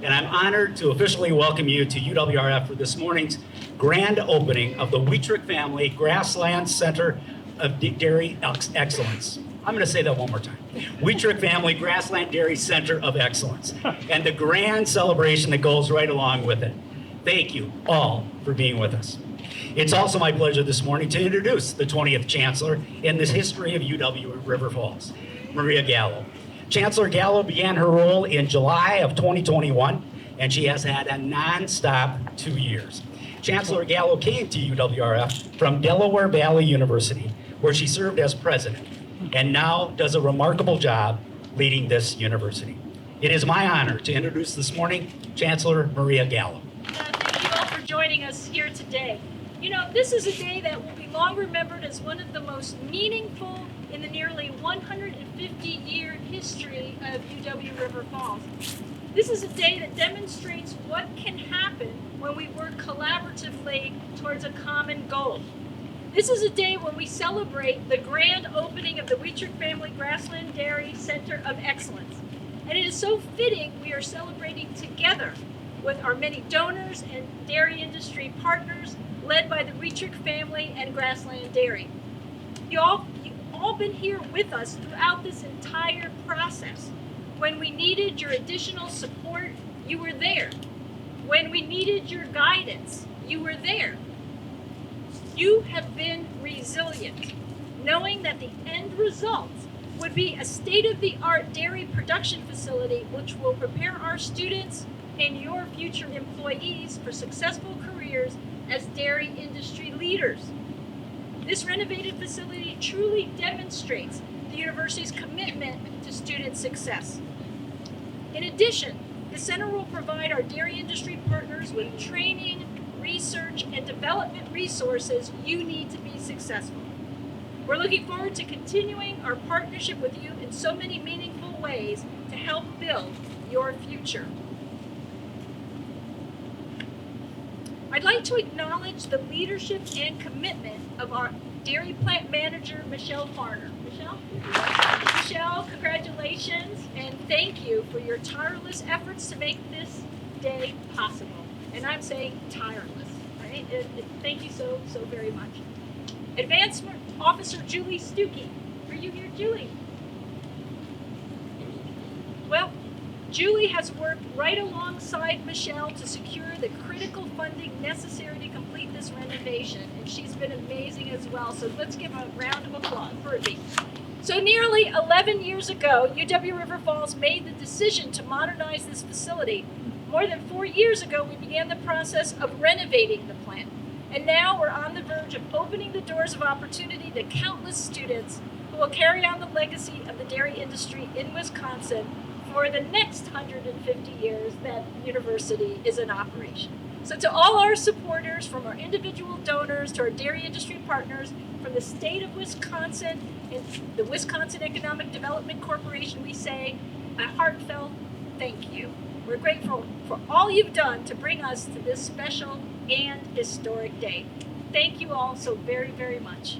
and I'm honored to officially welcome you to UWRF for this morning's grand opening of the Wuethrich Family Grassland Center of Dairy Excellence. I'm going to say that one more time. Wuethrich Family Grassland Dairy Center of Excellence, and the grand celebration that goes right along with it. Thank you all for being with us. It's also my pleasure this morning to introduce the 20th Chancellor in the history of UW River Falls, Maria Gallo. Chancellor Gallo began her role in July of 2021, and she has had a non-stop 2 years. Chancellor Gallo came to UWRF from Delaware Valley University, where she served as president, and now does a remarkable job leading this university. It is my honor to introduce this morning Chancellor Maria Gallo. Thank you all for joining us here today. You know, this is a day that will be long remembered as one of the most meaningful in the nearly 150-year history of UW River Falls. This is a day that demonstrates what can happen when we work collaboratively towards a common goal. This is a day when we celebrate the grand opening of the Wuethrich Family Grassland Dairy Center of Excellence. And it is so fitting we are celebrating together with our many donors and dairy industry partners led by the Wuethrich Family and Grassland Dairy. You've all been here with us throughout this entire process. When we needed your additional support, you were there. When we needed your guidance, you were there. You have been resilient, knowing that the end result would be a state-of-the-art dairy production facility which will prepare our students and your future employees for successful careers as dairy industry leaders. This renovated facility truly demonstrates the university's commitment to student success. In addition, the center will provide our dairy industry partners with training, research, and development resources you need to be successful. We're looking forward to continuing our partnership with you in so many meaningful ways to help build your future. I'd like to acknowledge the leadership and commitment of our dairy plant manager, Michelle Farner. Michelle, congratulations, and thank you for your tireless efforts to make this day possible. And I'm saying tireless, right? Thank you so very much. Advancement Officer Julie Stuckey. Are you here, Julie? Well, Julie has worked right alongside Michelle to secure the critical funding necessary to complete this renovation, and she's been amazing as well. So let's give a round of applause for her. So nearly 11 years ago, UW River Falls made the decision to modernize this facility. More than 4 years ago, we began the process of renovating the plant. And now we're on the verge of opening the doors of opportunity to countless students who will carry on the legacy of the dairy industry in Wisconsin for the next 150 years that university is in operation. So to all our supporters, from our individual donors to our dairy industry partners, from the state of Wisconsin and the Wisconsin Economic Development Corporation, we say a heartfelt thank you. We're grateful for all you've done to bring us to this special and historic day. Thank you all so very much.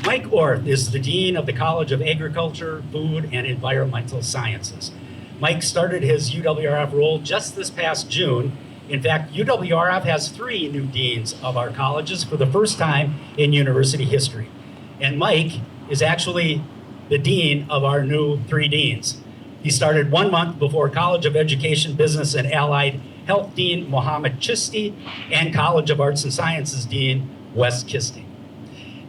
Mike Orth is the Dean of the College of Agriculture, Food, and Environmental Sciences. Mike started his UWRF role just this past June. In fact, UWRF has 3 new deans of our colleges for the first time in university history. And Mike is actually the dean of our new 3 deans. He started 1 month before College of Education, Business, and Allied Health Dean Mohammed Chisti and College of Arts and Sciences Dean Wes Kisting.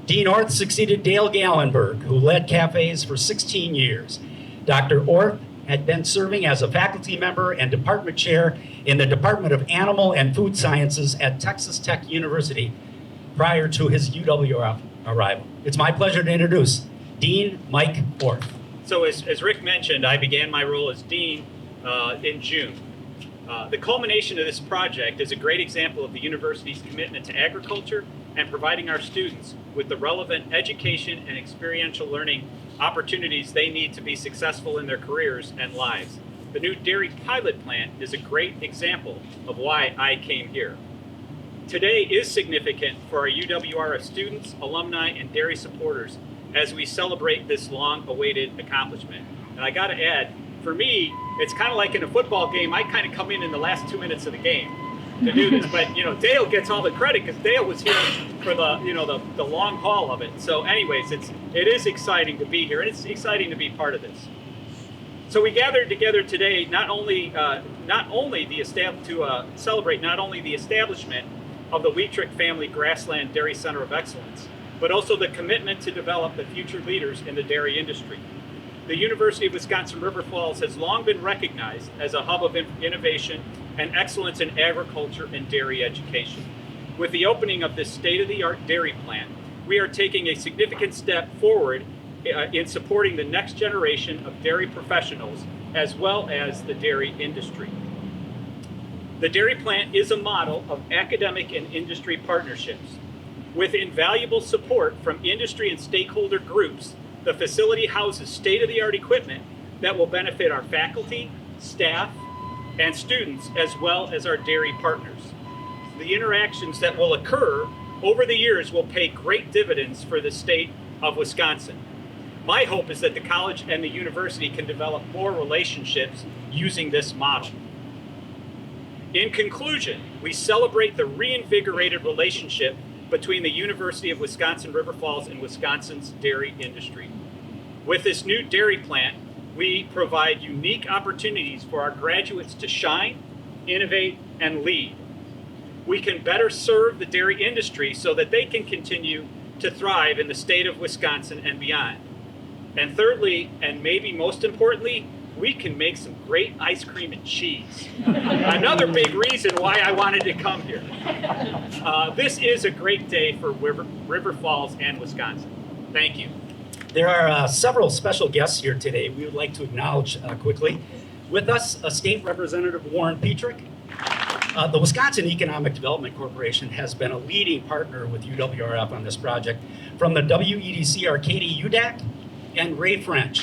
Dean Orth succeeded Dale Gallenberg, who led cafes for 16 years. Dr. Orth had been serving as a faculty member and department chair in the Department of Animal and Food Sciences at Texas Tech University prior to his UWRF arrival. It's my pleasure to introduce Dean Mike Orth. So as Rick mentioned, I began my role as dean in June. The culmination of this project is a great example of the university's commitment to agriculture and providing our students with the relevant education and experiential learning opportunities they need to be successful in their careers and lives. The new dairy pilot plant is a great example of why I came here. Today is significant for our UWRF students, alumni, and dairy supporters as we celebrate this long-awaited accomplishment. And I gotta add, for me, it's kind of like in a football game. I kind of come in the last 2 minutes of the game to do this, but Dale gets all the credit because Dale was here for the long haul of it. So, anyways, it is exciting to be here, and it's exciting to be part of this. So we gathered together today to celebrate not only the establishment of the Wuethrich Family Grassland Dairy Center of Excellence, but also the commitment to develop the future leaders in the dairy industry. The University of Wisconsin-River Falls has long been recognized as a hub of innovation and excellence in agriculture and dairy education. With the opening of this state-of-the-art dairy plant, we are taking a significant step forward in supporting the next generation of dairy professionals as well as the dairy industry. The dairy plant is a model of academic and industry partnerships. With invaluable support from industry and stakeholder groups, the facility houses state-of-the-art equipment that will benefit our faculty, staff, and students, as well as our dairy partners. The interactions that will occur over the years will pay great dividends for the state of Wisconsin. My hope is that the college and the university can develop more relationships using this model. In conclusion, we celebrate the reinvigorated relationship between the University of Wisconsin-River Falls and Wisconsin's dairy industry. With this new dairy plant, we provide unique opportunities for our graduates to shine, innovate, and lead. We can better serve the dairy industry so that they can continue to thrive in the state of Wisconsin and beyond. And thirdly, and maybe most importantly, we can make some great ice cream and cheese. Another big reason why I wanted to come here. This is a great day for River Falls and Wisconsin. Thank you. There are several special guests here today we would like to acknowledge quickly. With us, State Representative Warren Petrick. The Wisconsin Economic Development Corporation has been a leading partner with UWRF on this project, from the WEDC Arcady UDAC and Ray French.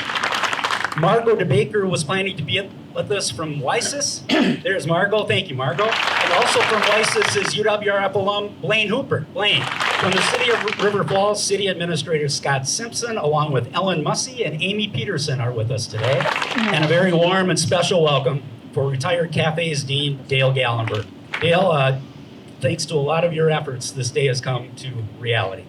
Margot DeBaker was planning to be with us from WISIS. There's Margot. Thank you, Margot. And also from WISIS is UWRF alum Blaine Hooper. Blaine. From the City of River Falls, City Administrator Scott Simpson, along with Ellen Mussey and Amy Peterson are with us today. And a very warm and special welcome for retired Cafes Dean Dale Gallenberg. Dale, thanks to a lot of your efforts, this day has come to reality.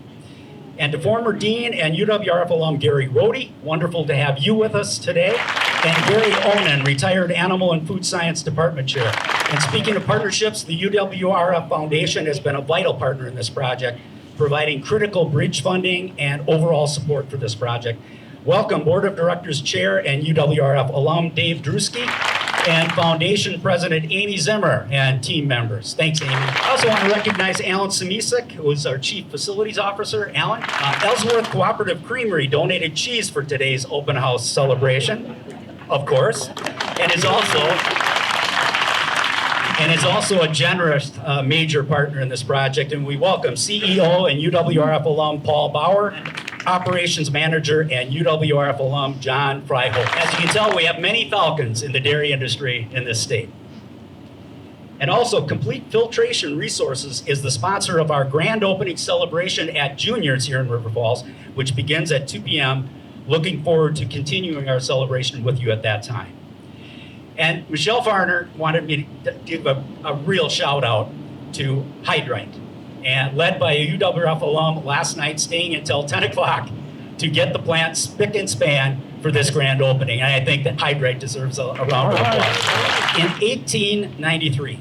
And to former Dean and UWRF alum Gary Rohde, wonderful to have you with us today. And Gary Onan, retired Animal and Food Science Department Chair. And speaking of partnerships, the UWRF Foundation has been a vital partner in this project, providing critical bridge funding and overall support for this project. Welcome Board of Directors Chair and UWRF alum Dave Drewski, and Foundation President Amy Zimmer and team members. Thanks, Amy. I also want to recognize Alan Samisik, who is our Chief Facilities Officer. Alan, Ellsworth Cooperative Creamery donated cheese for today's open house celebration, of course, and is also a generous major partner in this project. And we welcome CEO and UWRF alum Paul Bauer, Operations Manager and UWRF alum John Fryholt. As you can tell, we have many Falcons in the dairy industry in this state. And also, Complete Filtration Resources is the sponsor of our grand opening celebration at Juniors here in River Falls, which begins at 2 p.m. Looking forward to continuing our celebration with you at that time. And Michelle Farner wanted me to give a real shout out to Hydrant, and led by a UWRF alum last night, staying until 10 o'clock to get the plant spick and span for this grand opening. And I think that Hydrant deserves a round of applause. In 1893,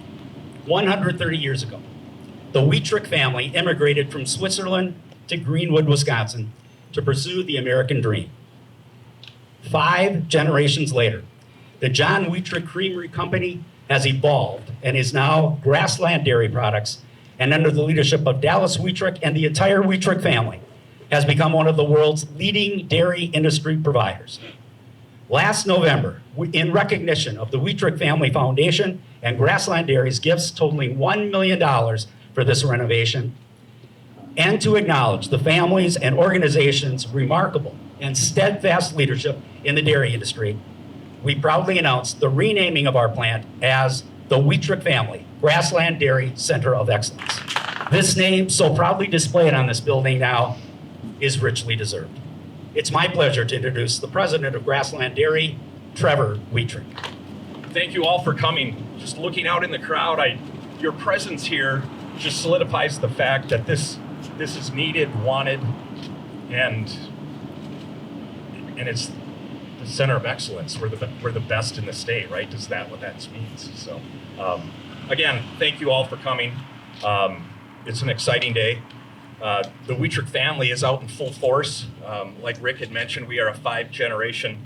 130 years ago, the Wuethrich family immigrated from Switzerland to Greenwood, Wisconsin to pursue the American dream. 5 generations later, the John Wuethrich Creamery Company has evolved and is now Grassland Dairy Products, and under the leadership of Dallas Wuethrich and the entire Wuethrich family, has become one of the world's leading dairy industry providers. Last November, in recognition of the Wuethrich Family Foundation and Grassland Dairy's gifts totaling $1 million for this renovation, and to acknowledge the families and organizations' remarkable and steadfast leadership in the dairy industry, we proudly announced the renaming of our plant as the Wuethrich Family Grassland Dairy Center of Excellence. This name, so proudly displayed on this building now, is richly deserved. It's my pleasure to introduce the president of Grassland Dairy, Trevor Wuethrich. thank you all for coming. Just looking out in the crowd, your presence here just solidifies the fact that this is needed, wanted, and it's the center of excellence. We're the best in the state, right? Is that what that means? So, again, thank you all for coming. It's an exciting day. The Wuethrich family is out in full force. Like Rick had mentioned, we are a 5-generation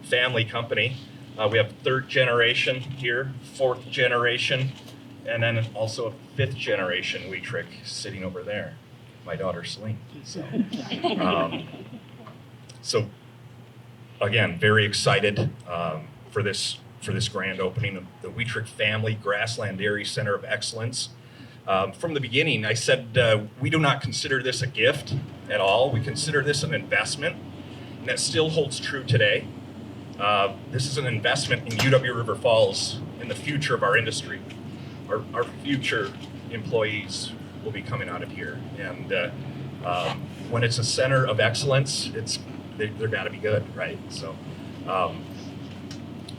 family company. We have 3rd generation here, 4th generation, and then also a 5th generation Wuethrich sitting over there, my daughter Celine. So again, very excited for this grand opening of the Wuethrich Family Grassland Dairy Center of Excellence. From the beginning, I said we do not consider this a gift at all. We consider this an investment, and that still holds true today. This is an investment in UW River Falls, in the future of our industry. Our future employees will be coming out of here, and when it's a center of excellence, they're got to be good, right? So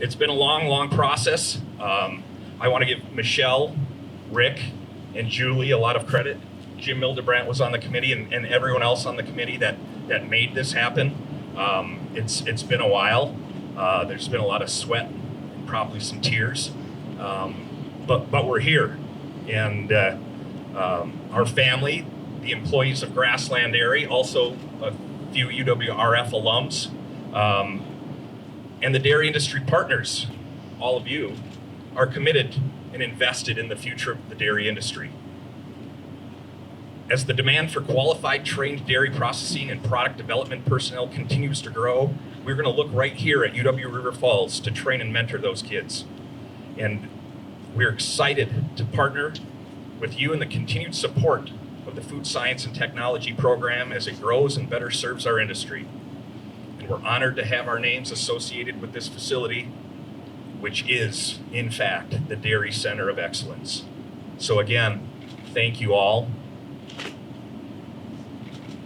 it's been a long process. I want to give Michelle, Rick, and Julie a lot of credit. Jim Mildebrandt was on the committee, and everyone else on the committee that made this happen. It's been a while. There's been a lot of sweat and probably some tears, but we're here, and our family, the employees of Grassland Dairy, also a few UWRF alums, and the dairy industry partners, all of you, are committed and invested in the future of the dairy industry. As the demand for qualified, trained dairy processing and product development personnel continues to grow, we're going to look right here at UW River Falls to train and mentor those kids. And we're excited to partner with you in the continued support of the Food Science and Technology program as it grows and better serves our industry. And we're honored to have our names associated with this facility, which is, in fact, the Dairy Center of Excellence. So again, thank you all,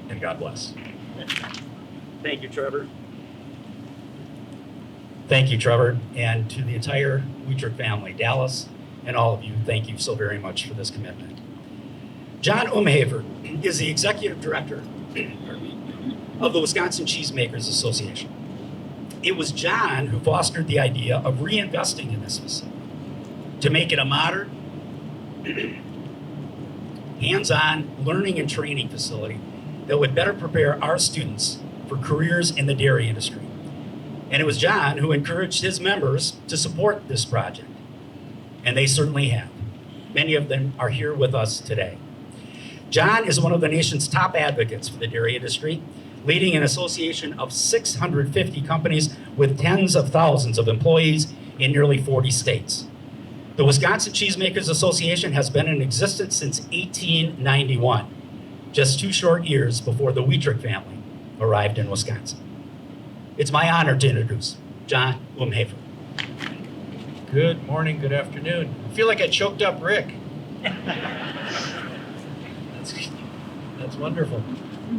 and God bless. Thank you, Trevor. Thank you, Trevor, and to the entire Wuethrich family, Dallas, and all of you, thank you so very much for this commitment. John Umhaver is the executive director of the Wisconsin Cheesemakers Association. It was John who fostered the idea of reinvesting in this facility to make it a modern, hands-on learning and training facility that would better prepare our students for careers in the dairy industry. And it was John who encouraged his members to support this project, and they certainly have. Many of them are here with us today. John is one of the nation's top advocates for the dairy industry, leading an association of 650 companies with tens of thousands of employees in nearly 40 states. The Wisconsin Cheesemakers Association has been in existence since 1891, just 2 short years before the Wuethrich family arrived in Wisconsin. It's my honor to introduce John Umhaver. Good morning, good afternoon. I feel like I choked up Rick. That's wonderful.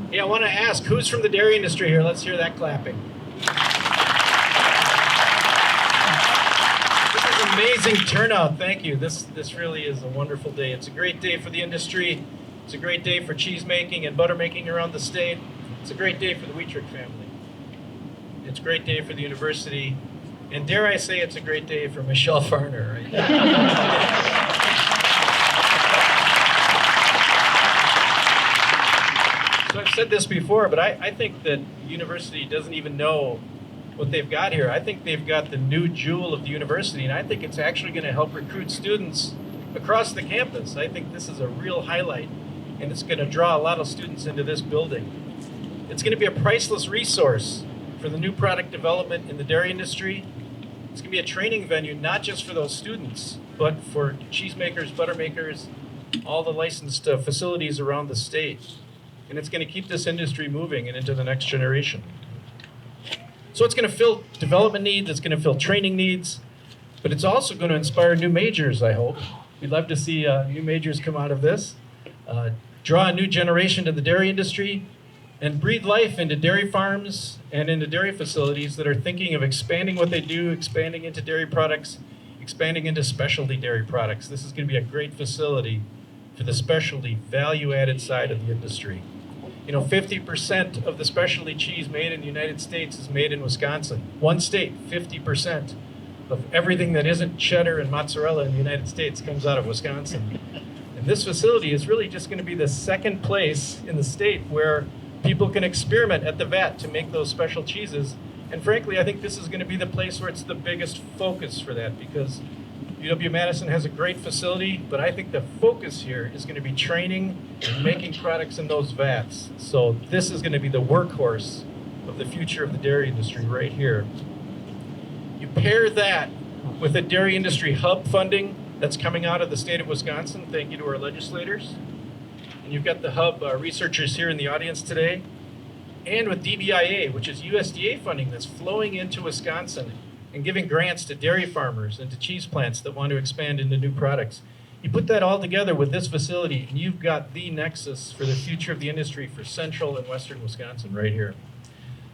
Hey, I want to ask, who's from the dairy industry here? Let's hear that clapping. This is an amazing turnout. Thank you. This really is a wonderful day. It's a great day for the industry. It's a great day for cheese making and butter making around the state. It's a great day for the Wuethrich family. It's a great day for the university. And dare I say, it's a great day for Michelle Farner, right? So I've said this before, but I think that the university doesn't even know what they've got here. I think they've got the new jewel of the university, and I think it's actually going to help recruit students across the campus. I think this is a real highlight, and it's going to draw a lot of students into this building. It's going to be a priceless resource for the new product development in the dairy industry. It's going to be a training venue, not just for those students, but for cheesemakers, butter makers, all the licensed facilities around the state. And it's going to keep this industry moving and into the next generation. So it's going to fill development needs, it's going to fill training needs, but it's also going to inspire new majors, I hope. We'd love to see new majors come out of this, draw a new generation to the dairy industry, and breathe life into dairy farms and into dairy facilities that are thinking of expanding what they do, expanding into dairy products, expanding into specialty dairy products. This is going to be a great facility for the specialty value-added side of the industry. 50% of the specialty cheese made in the United States is made in Wisconsin. One state, 50% of everything that isn't cheddar and mozzarella in the United States comes out of Wisconsin. And this facility is really just going to be the second place in the state where people can experiment at the vat to make those special cheeses. And frankly, I think this is going to be the place where it's the biggest focus for that, because UW-Madison has a great facility, but I think the focus here is going to be training and making products in those vats. So this is going to be the workhorse of the future of the dairy industry right here. You pair that with the dairy industry hub funding that's coming out of the state of Wisconsin, thank you to our legislators. And you've got the hub researchers here in the audience today. And with DBIA, which is USDA funding that's flowing into Wisconsin and giving grants to dairy farmers and to cheese plants that want to expand into new products. You put that all together with this facility, and you've got the nexus for the future of the industry for central and western Wisconsin right here.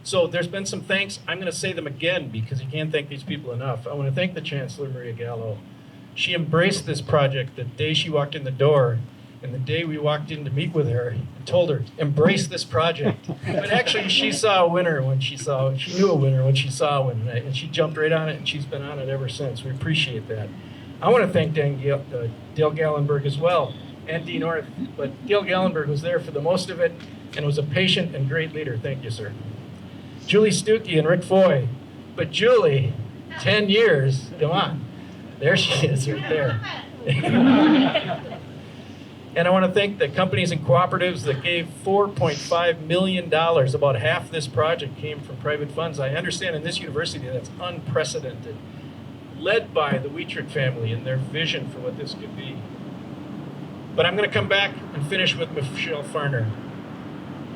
So there's been some thanks. I'm going to say them again because you can't thank these people enough. I want to thank the Chancellor, Maria Gallo. She embraced this project the day she walked in the door, and the day we walked in to meet with her and told her, embrace this project. But actually, she saw a winner when she knew a winner when she saw one, right? And she jumped right on it, and she's been on it ever since. We appreciate that. I want to thank Dale Gallenberg as well, and Dean Orth, but Dale Gallenberg was there for the most of it and was a patient and great leader. Thank you, sir. Julie Stuckey and Rick Foy. But Julie, 10 years, come on. There she is right there. And I want to thank the companies and cooperatives that gave $4.5 million. About half this project came from private funds. I understand in this university that's unprecedented. Led by the Wuethrich family and their vision for what this could be. But I'm going to come back and finish with Michelle Farner.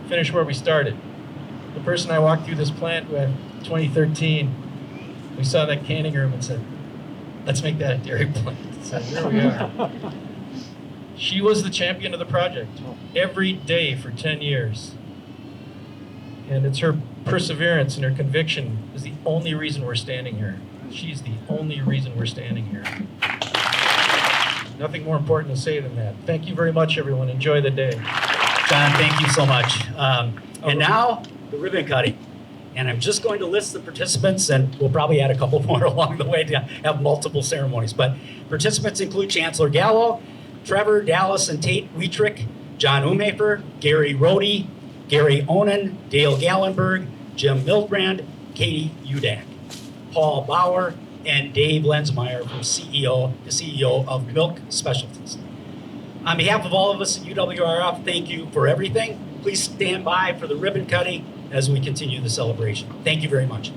Finish where we started. The person I walked through this plant with, 2013, we saw that canning room and said, let's make that a dairy plant. So here we are. She was the champion of the project every day for 10 years. And it's her perseverance and her conviction is the only reason we're standing here. She's the only reason we're standing here. Nothing more important to say than that. Thank you very much, everyone. Enjoy the day. John, thank you so much. And now, the ribbon cutting. And I'm just going to list the participants, and we'll probably add a couple more along the way to have multiple ceremonies. But participants include Chancellor Gallo, Trevor, Dallas, and Tate Wuethrich, John Umhafer, Gary Rohde, Gary Onen, Dale Gallenberg, Jim Milbrand, Katie Udak, Paul Bauer, and Dave Lensmeyer, the CEO of Milk Specialties. On behalf of all of us at UWRF, thank you for everything. Please stand by for the ribbon cutting as we continue the celebration. Thank you very much.